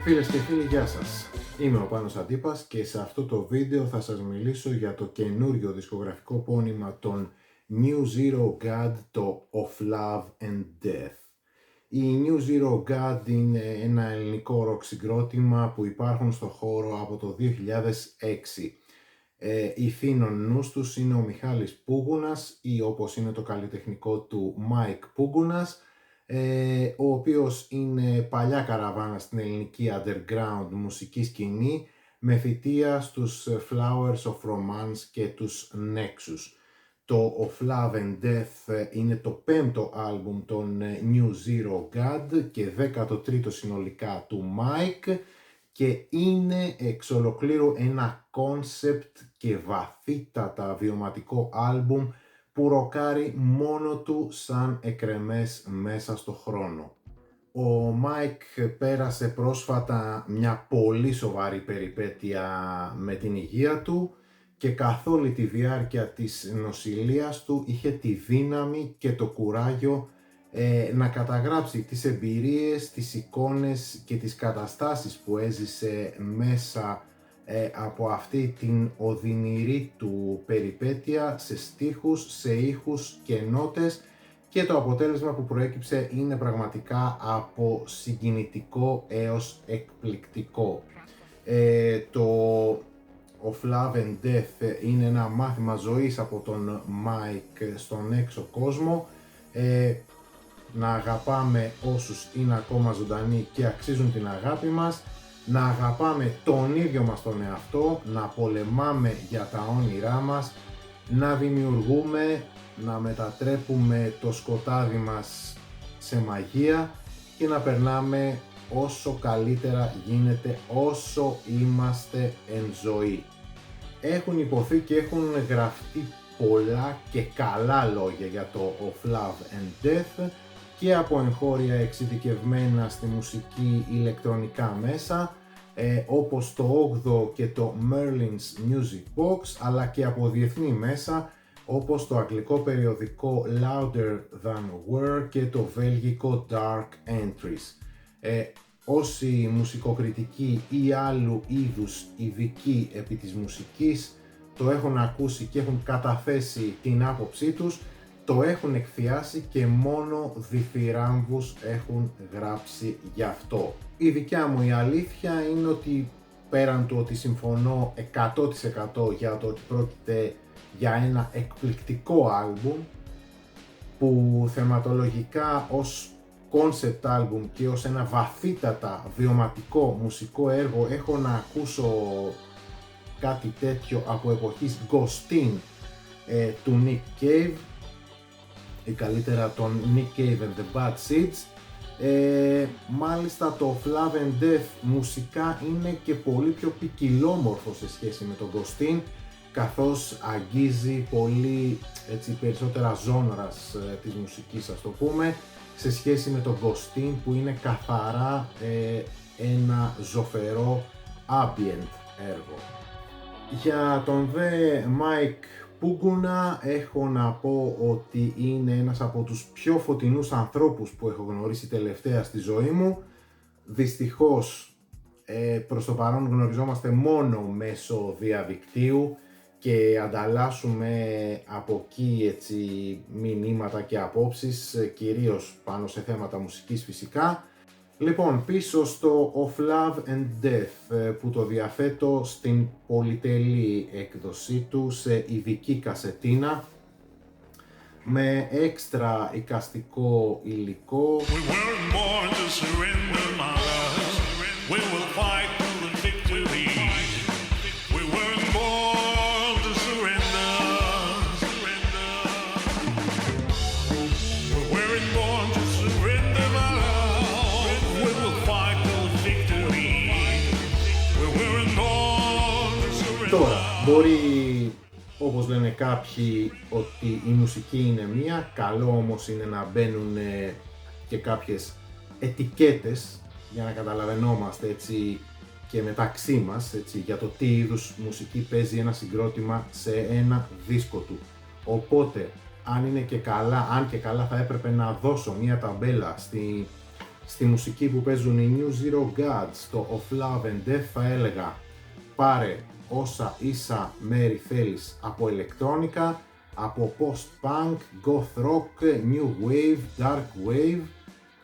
Φίλες και φίλοι, γεια σας. Είμαι ο Πάνος Αντίπας και σε αυτό το βίντεο θα σας μιλήσω για το καινούριο δισκογραφικό πόνημα των New Zero God, το Of Love and Death. Η New Zero God είναι ένα ελληνικό ροκ συγκρότημα που υπάρχουν στο χώρο από το 2006. Η φίνον νους τους είναι ο Μιχάλης Πούγουνας ή όπως είναι το καλλιτεχνικό του Μάικ Πούγουνας, ο οποίος είναι παλιά καραβάνα στην ελληνική underground μουσική σκηνή με θητεία στους Flowers of Romance και τους Nexus. Το Of Love and Death είναι το πέμπτο άλμπουμ των New Zero God και 13ο συνολικά του Mike και είναι εξ ολοκλήρου ένα concept και βαθύτατα βιωματικό άλμπουμ που ροκάρει μόνο του σαν εκρεμές μέσα στο χρόνο. Ο Μάικ πέρασε πρόσφατα μια πολύ σοβαρή περιπέτεια με την υγεία του και καθ' όλη τη διάρκεια της νοσηλείας του είχε τη δύναμη και το κουράγιο να καταγράψει τις εμπειρίες, τις εικόνες και τις καταστάσεις που έζησε μέσα από αυτή την οδυνηρή του περιπέτεια σε στίχους, σε ήχους και νότες, και το αποτέλεσμα που προέκυψε είναι πραγματικά από συγκινητικό έως εκπληκτικό. Το Of Love and Death είναι ένα μάθημα ζωής από τον Mike στον έξω κόσμο. Να αγαπάμε όσους είναι ακόμα ζωντανοί και αξίζουν την αγάπη μας, να αγαπάμε τον ίδιο μας τον εαυτό, να πολεμάμε για τα όνειρά μας, να δημιουργούμε, να μετατρέπουμε το σκοτάδι μας σε μαγεία και να περνάμε όσο καλύτερα γίνεται όσο είμαστε εν ζωή. Έχουν υποθεί και έχουν γραφτεί πολλά και καλά λόγια για το Of Love and Death και από εγχώρια εξειδικευμένα στη μουσική ηλεκτρονικά μέσα όπως το 8ο και το Merlin's Music Box, αλλά και από διεθνή μέσα όπως το αγγλικό περιοδικό Louder Than Word και το βέλγικο Dark Entries. Όσοι μουσικοκριτικοί ή άλλου είδους ειδικοί επί της μουσικής το έχουν ακούσει και έχουν καταθέσει την άποψή τους, το έχουν εκφιάσει και μόνο διθυράμβους έχουν γράψει γι' αυτό. Η δικιά μου η αλήθεια είναι ότι πέραν του ότι συμφωνώ 100% για το ότι πρόκειται για ένα εκπληκτικό άλμπουμ που θεματολογικά ως concept album και ως ένα βαθύτατα βιωματικό μουσικό έργο έχω να ακούσω κάτι τέτοιο από εποχής Ghostin του Nick Cave ή καλύτερα τον Nick Cave and the Bad Seeds. Μάλιστα το Of Love and Death μουσικά είναι και πολύ πιο ποικιλόμορφο σε σχέση με τον Ghostin, καθώς αγγίζει πολύ περισσότερα ζώνρας της μουσικής, ας το πούμε, σε σχέση με τον Ghostin που είναι καθαρά ένα ζωφερό ambient έργο. Για τον δε Mike Πούγκουνα έχω να πω ότι είναι ένας από τους πιο φωτεινούς ανθρώπους που έχω γνωρίσει τελευταία στη ζωή μου. Δυστυχώς προς το παρόν γνωριζόμαστε μόνο μέσω διαδικτύου και ανταλλάσσουμε από εκεί μηνύματα και απόψεις, κυρίως πάνω σε θέματα μουσικής φυσικά. Λοιπόν, πίσω στο Of Love and Death που το διαθέτω στην πολυτελή έκδοσή του σε ειδική κασετίνα με έξτρα εικαστικό υλικό. Τώρα, μπορεί όπως λένε κάποιοι ότι η μουσική είναι μία, καλό όμως είναι να μπαίνουν και κάποιες ετικέτες για να καταλαβαίνόμαστε και μεταξύ μας για το τι είδους μουσική παίζει ένα συγκρότημα σε ένα δίσκο του. Οπότε, αν και καλά θα έπρεπε να δώσω μία ταμπέλα στη μουσική που παίζουν οι New Zero Gods, το Of Love and Death, θα έλεγα πάρε όσα ίσα μέρη θέλεις από ηλεκτρόνικα, από post-punk, goth rock, new wave, dark wave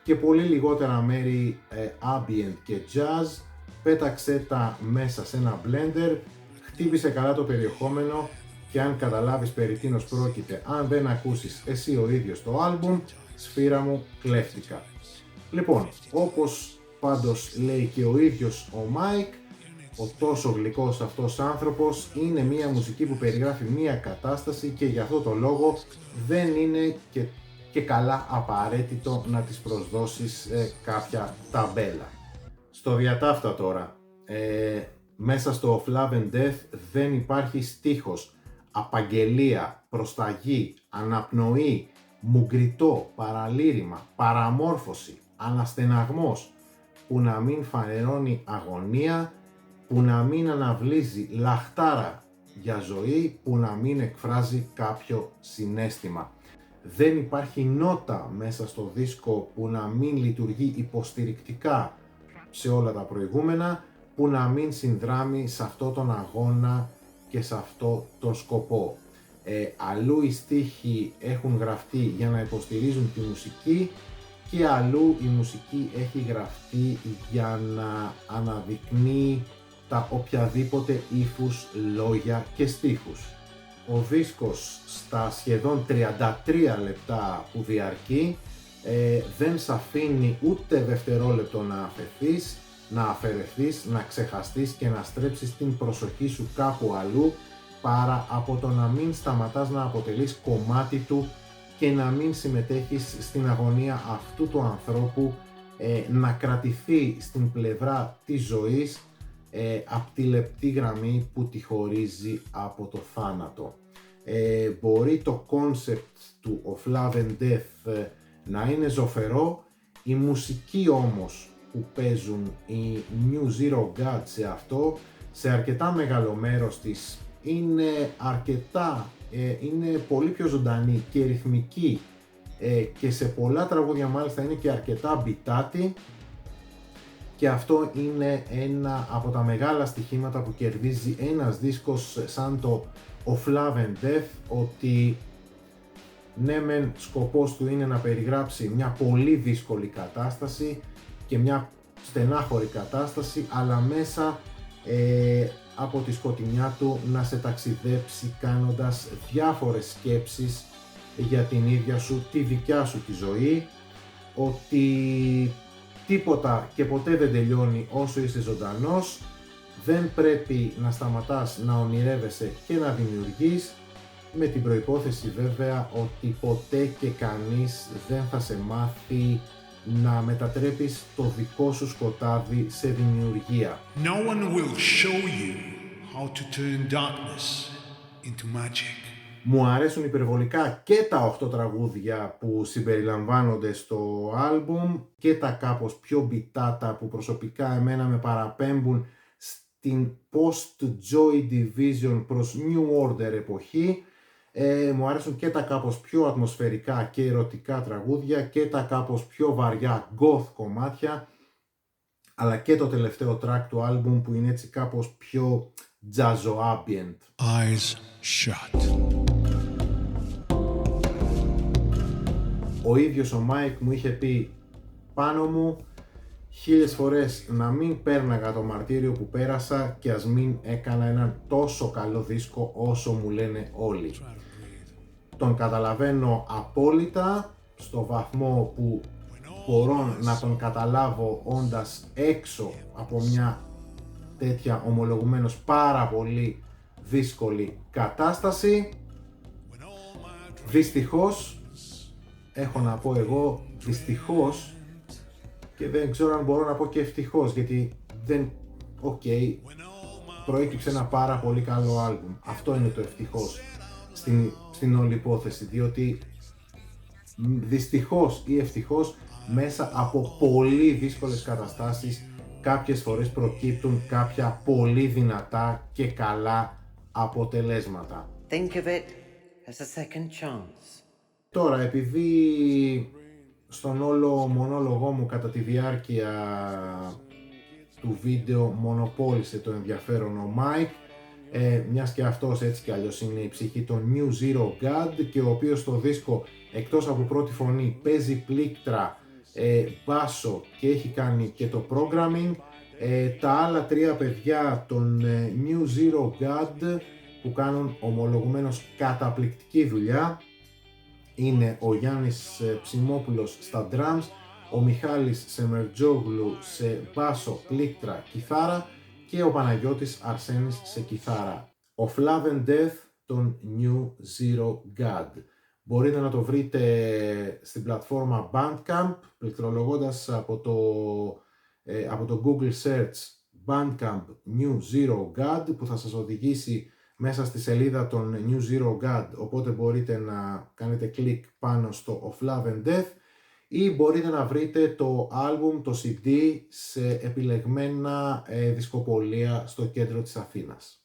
και πολύ λιγότερα μέρη ambient και jazz. Πέταξε τα μέσα σε ένα blender, χτύπησε καλά το περιεχόμενο και αν καταλάβεις περί τίνος πρόκειται, αν δεν ακούσεις εσύ ο ίδιος το άλμπουμ, σφύρα μου, κλέφτηκα. Λοιπόν, όπως πάντως λέει και ο ίδιος ο Μάικ, ο τόσο γλυκός αυτός άνθρωπος, είναι μια μουσική που περιγράφει μια κατάσταση και για αυτό το λόγο δεν είναι και καλά απαραίτητο να της προσδώσεις κάποια ταμπέλα. Στο διατάφτα τώρα, μέσα στο Of Love and Death δεν υπάρχει στίχος, απαγγελία, προσταγή, αναπνοή, μουγκριτό, παραλήρημα, παραμόρφωση, αναστεναγμός που να μην φανερώνει αγωνία, που να μην αναβλύζει λαχτάρα για ζωή, που να μην εκφράζει κάποιο συναίσθημα. Δεν υπάρχει νότα μέσα στο δίσκο που να μην λειτουργεί υποστηρικτικά σε όλα τα προηγούμενα, που να μην συνδράμει σε αυτό τον αγώνα και σε αυτό τον σκοπό. Αλλού οι στίχοι έχουν γραφτεί για να υποστηρίζουν τη μουσική και αλλού η μουσική έχει γραφτεί για να αναδεικνύει τα οποιαδήποτε ύφους, λόγια και στίχους. Ο δίσκος στα σχεδόν 33 λεπτά που διαρκεί δεν σ' αφήνει ούτε δευτερόλεπτο να αφεθείς, να αφαιρεθείς, να ξεχαστείς και να στρέψεις την προσοχή σου κάπου αλλού παρά από το να μην σταματάς να αποτελείς κομμάτι του και να μην συμμετέχεις στην αγωνία αυτού του ανθρώπου να κρατηθεί στην πλευρά της ζωής από τη λεπτή γραμμή που τη χωρίζει από το θάνατο. Μπορεί το concept του Of Love and Death να είναι ζωφερό, η μουσική όμως που παίζουν οι New Zero Gods σε αυτό, σε αρκετά μεγάλο μέρος της, είναι πολύ πιο ζωντανή και ρυθμική και σε πολλά τραγούδια μάλιστα είναι και αρκετά μπιτάτη, και αυτό είναι ένα από τα μεγάλα στοιχήματα που κερδίζει ένας δίσκος σαν το Of Love and Death, ότι ναι μεν σκοπός του είναι να περιγράψει μια πολύ δύσκολη κατάσταση και μια στενάχωρη κατάσταση, αλλά μέσα από τη σκοτεινιά του να σε ταξιδέψει κάνοντας διάφορες σκέψεις για την ίδια σου, τη δικιά σου τη ζωή, ότι τίποτα και ποτέ δεν τελειώνει όσο είσαι ζωντανός, δεν πρέπει να σταματάς να ονειρεύεσαι και να δημιουργείς, με την προϋπόθεση βέβαια ότι ποτέ και κανείς δεν θα σε μάθει να μετατρέπεις το δικό σου σκοτάδι σε δημιουργία. No one will show you how to turn darkness into magic. Μου αρέσουν υπερβολικά και τα 8 τραγούδια που συμπεριλαμβάνονται στο άλμπουμ και τα κάπως πιο μπιτάτα που προσωπικά εμένα με παραπέμπουν στην post-Joy Division προς New Order εποχή. Μου αρέσουν και τα κάπως πιο ατμοσφαιρικά και ερωτικά τραγούδια και τα κάπως πιο βαριά goth κομμάτια, αλλά και το τελευταίο track του άλμπουμ που είναι έτσι κάπως πιο jazzo ambient. Eyes shut. Ο ίδιος ο Μάικ μου είχε πει πάνω μου 1000 φορές να μην πέρναγα το μαρτύριο που πέρασα και ας μην έκανα έναν τόσο καλό δίσκο όσο μου λένε όλοι. Τον καταλαβαίνω απόλυτα, στο βαθμό που μπορώ να τον καταλάβω όντας έξω από μια τέτοια ομολογουμένως πάρα πολύ δύσκολη κατάσταση. Δυστυχώς, έχω να πω εγώ δυστυχώς, και δεν ξέρω αν μπορώ να πω και ευτυχώς, γιατί δεν, προέκυψε ένα πάρα πολύ καλό άλμπουμ. Αυτό είναι το ευτυχώς στην όλη υπόθεση, διότι δυστυχώς ή ευτυχώς μέσα από πολύ δύσκολες καταστάσεις κάποιες φορές προκύπτουν κάποια πολύ δυνατά και καλά αποτελέσματα. Think of it as a second chance. Τώρα, επειδή στον όλο μονόλογό μου κατά τη διάρκεια του βίντεο μονοπόλησε το ενδιαφέρον ο Mike, μιας και αυτός έτσι κι αλλιώς είναι η ψυχή των New Zero God και ο οποίος στο δίσκο εκτός από πρώτη φωνή παίζει πλήκτρα, μπάσο και έχει κάνει και το programming. Τα άλλα τρία παιδιά των New Zero God που κάνουν ομολογουμένως καταπληκτική δουλειά είναι ο Γιάννης Ψημόπουλος στα drums, ο Μιχάλης Σεμερτζόγλου σε μπάσο, πλήκτρα, κιθάρα και ο Παναγιώτης Αρσένης σε κιθάρα. Ο Flav and Death των New Zero God. Μπορείτε να το βρείτε στην πλατφόρμα Bandcamp πληκτρολογώντας από το Google Search Bandcamp New Zero God που θα σας οδηγήσει μέσα στη σελίδα των New Zero God, οπότε μπορείτε να κάνετε κλικ πάνω στο Of Love and Death ή μπορείτε να βρείτε το album, το CD σε επιλεγμένα δισκοπωλεία στο κέντρο της Αθήνας.